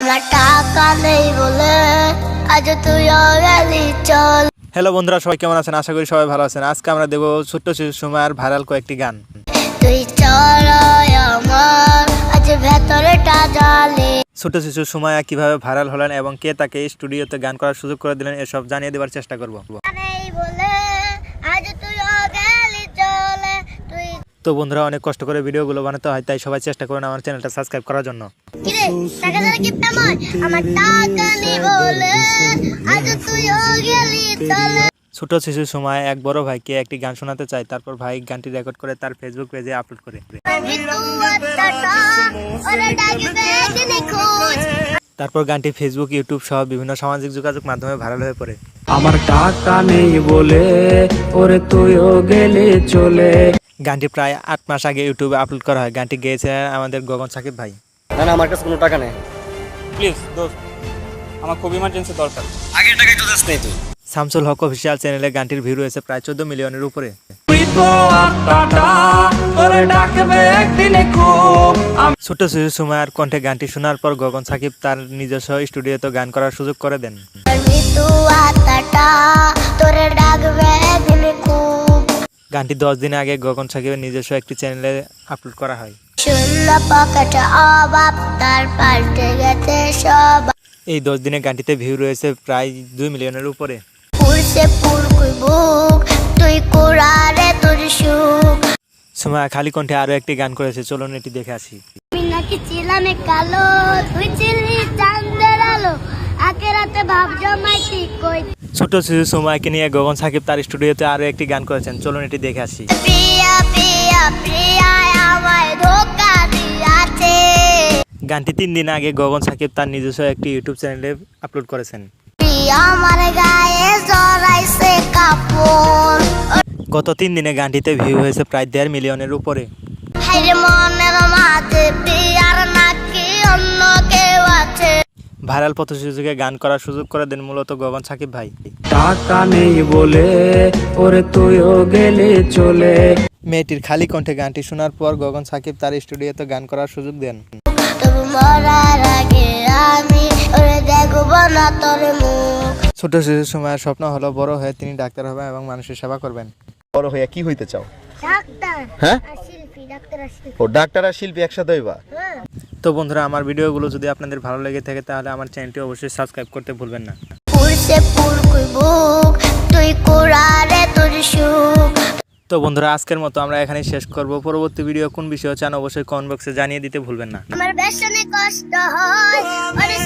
আমার টাকা নেই বলে আজ তুইও গেলি চল। হ্যালো বন্ধুরা, সবাই কেমন আছেন? আশা করি সবাই ভালো আছেন। আজকে আমরা দেখব ছোট্ট শিশু সুমাইয়ার ভাইরাল কয়েকটি গান। তুই চল আমার আজ ভেতরটা জ্বলে। ছোট্ট শিশু সুমাইয়া কিভাবে ভাইরাল হলেন এবং কে তাকে স্টুডিওতে গান করার সুযোগ করে দিলেন, এসব জানিয়ে দেওয়ার চেষ্টা করব। নেই বলে আজ তুইও গেলি চলে। তুই তো বন্ধুরা, অনেক কষ্ট করে ভিডিওগুলো বানাতে হয়, তাই সবাই চেষ্টা করুন আমার চ্যানেলটা সাবস্ক্রাইব করার জন্য। কিরে টাকা ধরে কি পেময়? আমার টাকা নেই বলে আজ তুইও গেলি চলে। ছোট শিশু সুমাইয়া এক বড় ভাইকে একটি গান শোনাতে চায়, তারপর ভাই গানটি রেকর্ড করে তার ফেসবুক পেজে আপলোড করে। তারপর গানটি ফেসবুক, ইউটিউব সহ বিভিন্ন সামাজিক যোগাযোগ মাধ্যমে ভাইরাল হয়ে পড়ে। আমার টাকা নেই বলে ওরে তুইও গেলে চলে। গানটি প্রায় 8 মাস আগে ইউটিউবে আপলোড করা হয়। গানটি গেয়েছিলেন আমাদের গগন সাকিব ভাই। না আমার কাছে কোনো টাকা নেই। প্লিজ দোস্ত, আমার খুব ইমার্জেন্সি দরকার। আগের টাকাই তো দিস নেই তুই। শামসুল হক অফিসিয়াল চ্যানেলে গানটির ভিউ রয়েছে প্রায় 14 মিলিয়নের উপরে। ছোট শিশু সুমাইয়ার কণ্ঠে গানটি শোনার পর গগন সাকিব তার নিজস্ব স্টুডিওতে গান করার সুযোগ করে দেন। গানটি 10 দিন আগে গগন সাকিবের নিজস্ব একটি চ্যানেলে আপলোড করা হয়। এই 10 দিনে গানটিতে ভিউ রয়েছে প্রায় 2 মিলিয়নের উপরে। সুমাইয়া খালি কণ্ঠে আরো একটি গান করেছে, চলুন এটি দেখে আসি। নাকি ছিলামে কালো, তুই ছিলি চাঁদের আলো, আগে রাতে ভাব জমাইতি কই। ছোট শিশু সুমাইয়াকে নিয়ে গগন সাকিব তার স্টুডিওতে আরো একটি গান করেছেন, চলুন এটি দেখে আসি। প্রিয়া প্রিয়া প্রিয়া আমায় ধোকা দিয়াছে। গানটি 3 দিন আগে গগন সাকিব তার নিজস্ব একটি ইউটিউব চ্যানেলে আপলোড করেছেন। প্রিয়া আমার গায়ে জড়াইছে কাপড়। গত 3 দিনে গানটিতে ভিউ হয়েছে প্রায় 1.5 মিলিয়নের উপরে। হায়রে মনের মাঝে প্রিয়ার নাকি অন্য কেউ আছে। ভাইরাল পথশিশুকে গান করার সুযোগ করে দেন মূলত গগন সাকিব ভাই। টাকা নেই বলে ওরে তুইও গেলে চলে। মেয়েটির খালি কণ্ঠে গানটি শোনার পর গগন সাকিব তার স্টুডিওতে গান করার সুযোগ দেন। তবু মরার আগে আমি ওরে দেখব না তোর মুখ। ছোট শিশু সুমাইয়ার স্বপ্ন হলো বড় হয়ে তিনি ডাক্তার হবেন এবং মানুষের সেবা করবেন। বড় হইয়া কি হইতে চাও? ডাক্তার হ্যাঁ? আর শিল্পী, ডাক্তার আর শিল্পী। ও ডাক্তার আর শিল্পী একসাথে হইবা? হ্যাঁ। তো বন্ধুরা, আমার ভিডিওগুলো যদি আপনাদের ভালো লেগে থাকে তাহলে আমার চ্যানেলটি অবশ্যই সাবস্ক্রাইব করতে ভুলবেন না। পুরছে পুরকুই বুক, তুই কোরারে তোর সুখ। তো বন্ধুরা, আজকের মতো আমরা এখানেই শেষ করব। পরবর্তী ভিডিও কোন বিষয়ে চান অবশ্যই কমেন্ট বক্সে জানিয়ে দিতে ভুলবেন না। আমার বেশনে কষ্ট হয়, ওরে